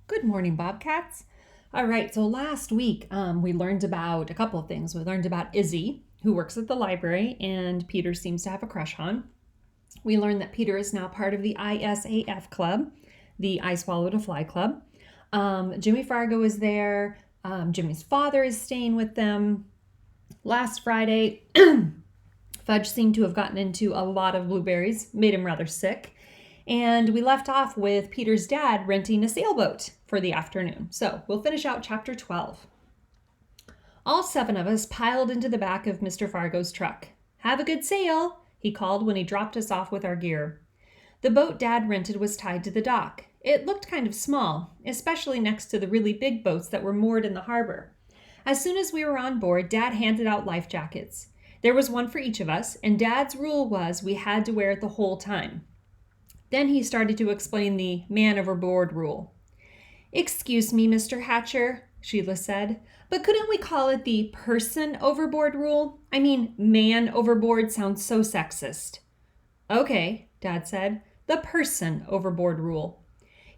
Good morning, Bobcats. All right, so last week we learned about a couple of things. We learned about Izzy, who works at the library and Peter seems to have a crush on. We learned that Peter is now part of the ISAF club, the I Swallowed a Fly club. Jimmy Fargo is there. Jimmy's father is staying with them. Last Friday, Fudge seemed to have gotten into a lot of blueberries, made him rather sick. And we left off with Peter's dad renting a sailboat for the afternoon. So we'll finish out chapter 12. All 7 of us piled into the back of Mr. Fargo's truck. "Have a good sail," he called when he dropped us off with our gear. The boat Dad rented was tied to the dock. It looked kind of small, especially next to the really big boats that were moored in the harbor. As soon as we were on board, Dad handed out life jackets. There was one for each of us, and Dad's rule was we had to wear it the whole time. Then he started to explain the man overboard rule. "Excuse me, Mr. Hatcher," Sheila said, "but couldn't we call it the person overboard rule? I mean, man overboard sounds so sexist." "Okay," Dad said, "the person overboard rule."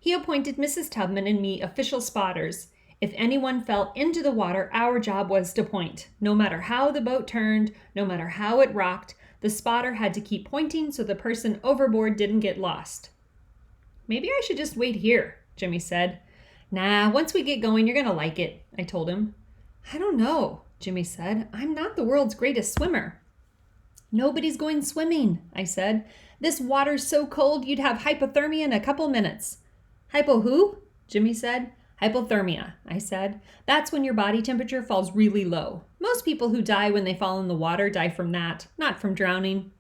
He appointed Mrs. Tubman and me official spotters. If anyone fell into the water, our job was to point. No matter how the boat turned, no matter how it rocked, the spotter had to keep pointing so the person overboard didn't get lost. "Maybe I should just wait here," Jimmy said. "Nah, once we get going, you're going to like it," I told him. "I don't know," Jimmy said. "I'm not the world's greatest swimmer." "Nobody's going swimming," I said. "This water's so cold you'd have hypothermia in a couple minutes." "Hypo who?" Jimmy said. "Hypothermia," I said. "That's when your body temperature falls really low. Most people who die when they fall in the water die from that, not from drowning."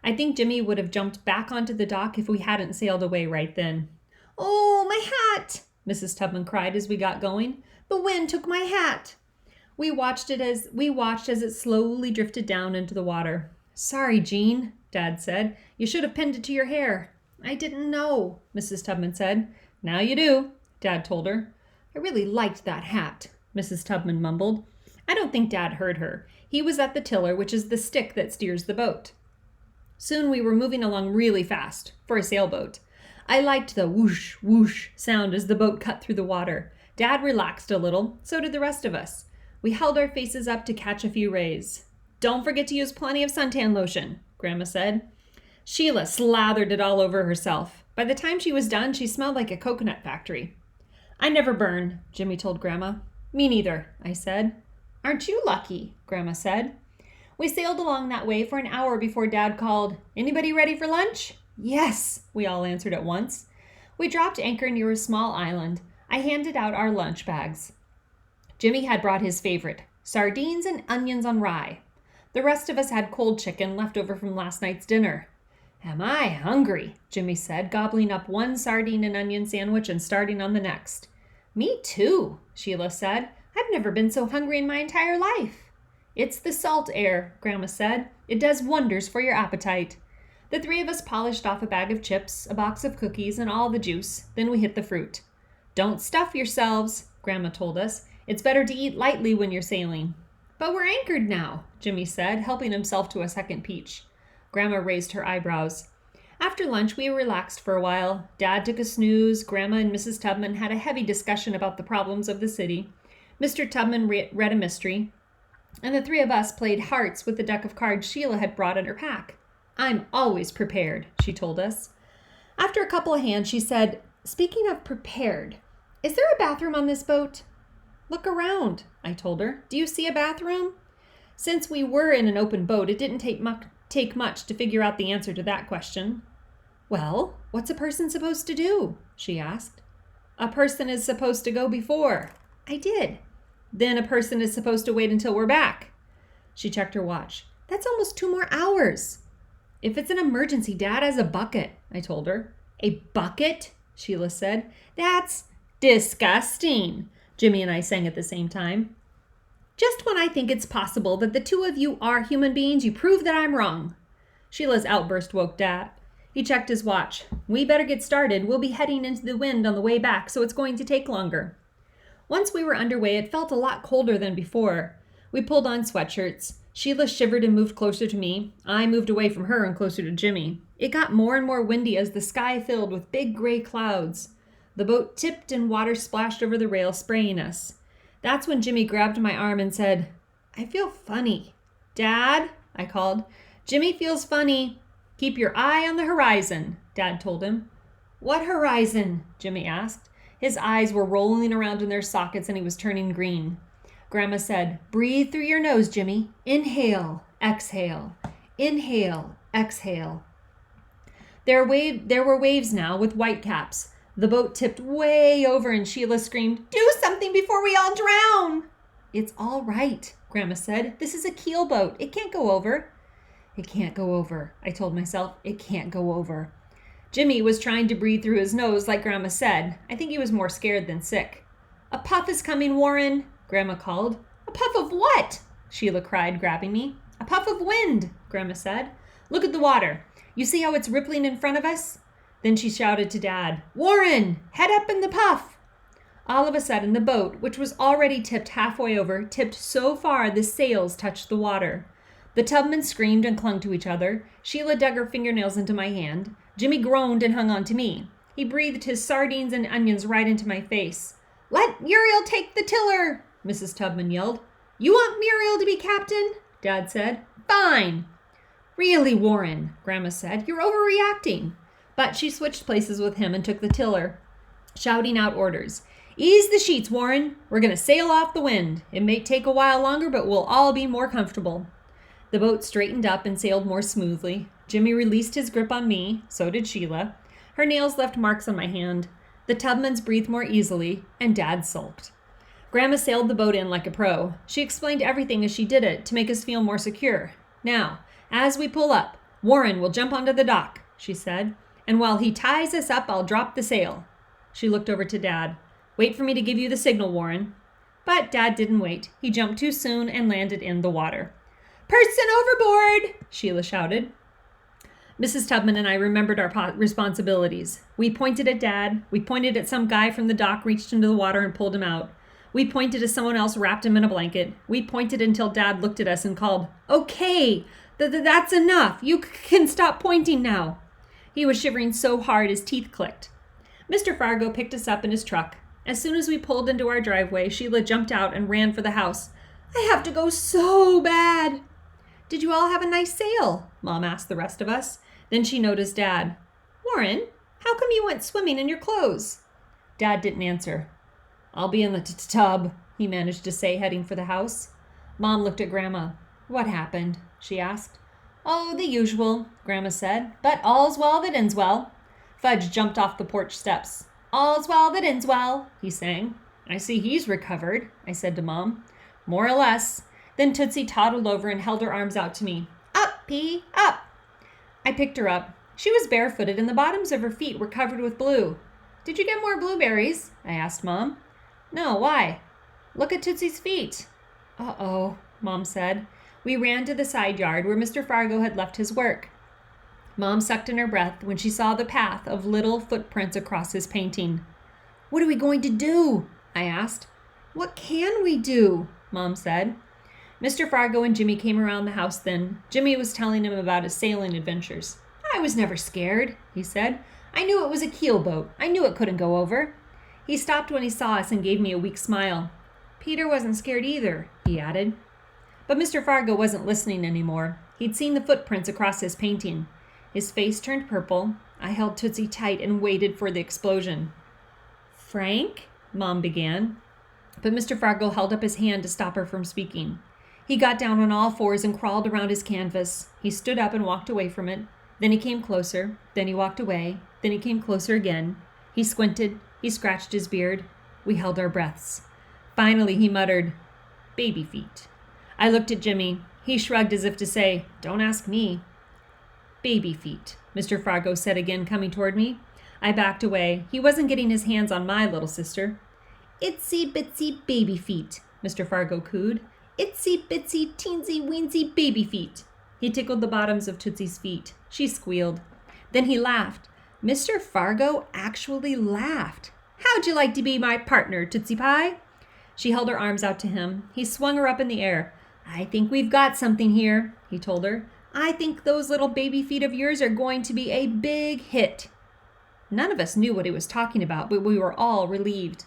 I think Jimmy would have jumped back onto the dock if we hadn't sailed away right then. "Oh, my hat!" Mrs. Tubman cried as we got going. "The wind took my hat." We watched as it slowly drifted down into the water. "Sorry, Jean," Dad said. "You should have pinned it to your hair." "I didn't know," Mrs. Tubman said. "Now you do," Dad told her. "I really liked that hat," Mrs. Tubman mumbled. I don't think Dad heard her. He was at the tiller, which is the stick that steers the boat. Soon we were moving along really fast, for a sailboat. I liked the whoosh, whoosh sound as the boat cut through the water. Dad relaxed a little, so did the rest of us. We held our faces up to catch a few rays. "Don't forget to use plenty of suntan lotion," Grandma said. Sheila slathered it all over herself. By the time she was done, she smelled like a coconut factory. "I never burn," Jimmy told Grandma. "Me neither," I said. "Aren't you lucky?" Grandma said. We sailed along that way for an hour before Dad called, "Anybody ready for lunch?" "Yes," we all answered at once. We dropped anchor near a small island. I handed out our lunch bags. Jimmy had brought his favorite, sardines and onions on rye. The rest of us had cold chicken left over from last night's dinner. "Am I hungry?" Jimmy said, gobbling up one sardine and onion sandwich and starting on the next. "Me too," Sheila said. "I've never been so hungry in my entire life." "It's the salt air," Grandma said. "It does wonders for your appetite." The 3 of us polished off a bag of chips, a box of cookies, and all the juice. Then we hit the fruit. "Don't stuff yourselves," Grandma told us. "It's better to eat lightly when you're sailing." "But we're anchored now," Jimmy said, helping himself to a second peach. Grandma raised her eyebrows. After lunch, we relaxed for a while. Dad took a snooze. Grandma and Mrs. Tubman had a heavy discussion about the problems of the city. Mr. Tubman read a mystery, and the 3 of us played hearts with the deck of cards Sheila had brought in her pack. "I'm always prepared," she told us. After a couple of hands, she said, "Speaking of prepared, is there a bathroom on this boat?" "Look around," I told her. "Do you see a bathroom?" Since we were in an open boat, it didn't take much to figure out the answer to that question. "Well, what's a person supposed to do?" she asked. "A person is supposed to go before." I did. "Then a person is supposed to wait until we're back." She checked her watch. "That's almost 2 more hours." "If it's an emergency, Dad has a bucket," I told her. "A bucket?" Sheila said. "That's disgusting," Jimmy and I sang at the same time. "Just when I think it's possible that the 2 of you are human beings, you prove that I'm wrong." Sheila's outburst woke Dad. He checked his watch. "We better get started. We'll be heading into the wind on the way back, so it's going to take longer." Once we were underway, it felt a lot colder than before. We pulled on sweatshirts. Sheila shivered and moved closer to me. I moved away from her and closer to Jimmy. It got more and more windy as the sky filled with big gray clouds. The boat tipped and water splashed over the rail, spraying us. That's when Jimmy grabbed my arm and said, "I feel funny." "Dad," I called. "Jimmy feels funny." "Keep your eye on the horizon," Dad told him. "What horizon?" Jimmy asked. His eyes were rolling around in their sockets and he was turning green. Grandma said, "Breathe through your nose, Jimmy. Inhale, exhale. Inhale, exhale." There were waves now with white caps. The boat tipped way over and Sheila screamed, "Do something before we all drown!" "It's all right," Grandma said. "This is a keel boat. It can't go over." It can't go over, I told myself. It can't go over. Jimmy was trying to breathe through his nose like Grandma said. I think he was more scared than sick. "A puff is coming, Warren," Grandma called. "A puff of what?" Sheila cried, grabbing me. "A puff of wind," Grandma said. "Look at the water. You see how it's rippling in front of us?" Then she shouted to Dad, "Warren, head up in the puff." All of a sudden, the boat, which was already tipped halfway over, tipped so far the sails touched the water. The tubmen screamed and clung to each other. Sheila dug her fingernails into my hand. Jimmy groaned and hung on to me. He breathed his sardines and onions right into my face. "Let Muriel take the tiller," Mrs. Tubman yelled. "You want Muriel to be captain?" Dad said. "Fine." "Really, Warren," Grandma said, "you're overreacting." But she switched places with him and took the tiller, shouting out orders. "Ease the sheets, Warren. We're going to sail off the wind. It may take a while longer, but we'll all be more comfortable." The boat straightened up and sailed more smoothly. Jimmy released his grip on me. So did Sheila. Her nails left marks on my hand. The Tubmans breathed more easily, and Dad sulked. Grandma sailed the boat in like a pro. She explained everything as she did it to make us feel more secure. "Now, as we pull up, Warren will jump onto the dock," she said. "And while he ties us up, I'll drop the sail." She looked over to Dad. "Wait for me to give you the signal, Warren." But Dad didn't wait. He jumped too soon and landed in the water. "Person overboard!" Sheila shouted. Mrs. Tubman and I remembered our responsibilities. We pointed at Dad. We pointed at some guy from the dock reached into the water and pulled him out. We pointed as someone else wrapped him in a blanket. We pointed until Dad looked at us and called, "Okay, that's enough. You can stop pointing now." He was shivering so hard his teeth clicked. Mr. Fargo picked us up in his truck. As soon as we pulled into our driveway, Sheila jumped out and ran for the house. "I have to go so bad." "Did you all have a nice sail?" Mom asked the rest of us. Then she noticed Dad. "Warren, how come you went swimming in your clothes?" Dad didn't answer. "I'll be in the tub," he managed to say, heading for the house. Mom looked at Grandma. "What happened?" she asked. "Oh, the usual," Grandma said. "But all's well that ends well." Fudge jumped off the porch steps. "All's well that ends well," he sang. "I see he's recovered," I said to Mom. "More or less." Then Tootsie toddled over and held her arms out to me. "Up, Pea, up." I picked her up. She was barefooted and the bottoms of her feet were covered with blue. "Did you get more blueberries?" I asked Mom. "No, why?" "Look at Tootsie's feet." "Uh-oh," Mom said. We ran to the side yard where Mr. Fargo had left his work. Mom sucked in her breath when she saw the path of little footprints across his painting. "What are we going to do?" I asked. "What can we do?" Mom said. Mr. Fargo and Jimmy came around the house then. Jimmy was telling him about his sailing adventures. "I was never scared," he said. "I knew it was a keel boat. I knew it couldn't go over." He stopped when he saw us and gave me a weak smile. "Peter wasn't scared either," he added. But Mr. Fargo wasn't listening anymore. He'd seen the footprints across his painting. His face turned purple. I held Tootsie tight and waited for the explosion. "Frank?" Mom began. But Mr. Fargo held up his hand to stop her from speaking. He got down on all fours and crawled around his canvas. He stood up and walked away from it. Then he came closer. Then he walked away. Then he came closer again. He squinted. He scratched his beard. We held our breaths. Finally, he muttered, "Baby feet." I looked at Jimmy. He shrugged as if to say, "Don't ask me." "Baby feet," Mr. Fargo said again, coming toward me. I backed away. He wasn't getting his hands on my little sister. "Itsy bitsy baby feet," Mr. Fargo cooed. "Itsy bitsy teensy weensy baby feet." He tickled the bottoms of Tootsie's feet. She squealed. Then he laughed. Mr. Fargo actually laughed. "How'd you like to be my partner, Tootsie Pie?" She held her arms out to him. He swung her up in the air. "I think we've got something here," he told her. "I think those little baby feet of yours are going to be a big hit." None of us knew what he was talking about, but we were all relieved.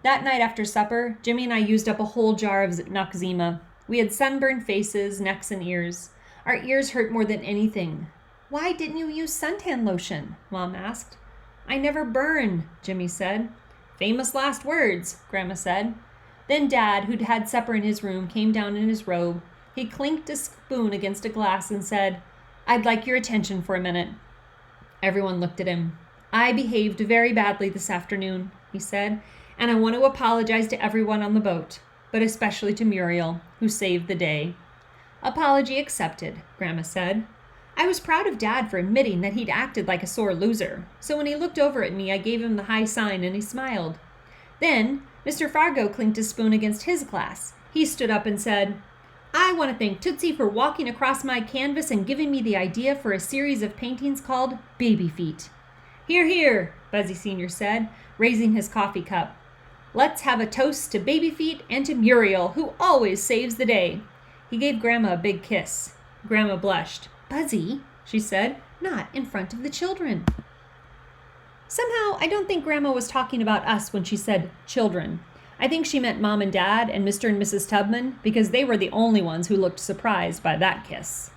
That night after supper, Jimmy and I used up a whole jar of Noxzema. We had sunburned faces, necks, and ears. Our ears hurt more than anything. Why didn't you use suntan lotion? Mom asked. I never burn, Jimmy said. Famous last words, Grandma said. Then Dad, who'd had supper in his room, came down in his robe. He clinked a spoon against a glass and said, I'd like your attention for a minute. Everyone looked at him. I behaved very badly this afternoon, he said, and I want to apologize to everyone on the boat, but especially to Muriel, who saved the day. Apology accepted, Grandma said. I was proud of Dad for admitting that he'd acted like a sore loser, so when he looked over at me, I gave him the high sign and he smiled. Then, Mr. Fargo clinked his spoon against his glass. He stood up and said, I want to thank Tootsie for walking across my canvas and giving me the idea for a series of paintings called Baby Feet. Hear, hear, Buzzy Sr. said, raising his coffee cup. Let's have a toast to Baby Feet and to Muriel, who always saves the day. He gave Grandma a big kiss. Grandma blushed. Buzzy, she said, not in front of the children. Somehow, I don't think Grandma was talking about us when she said children. I think she meant Mom and Dad and Mr. and Mrs. Tubman because they were the only ones who looked surprised by that kiss.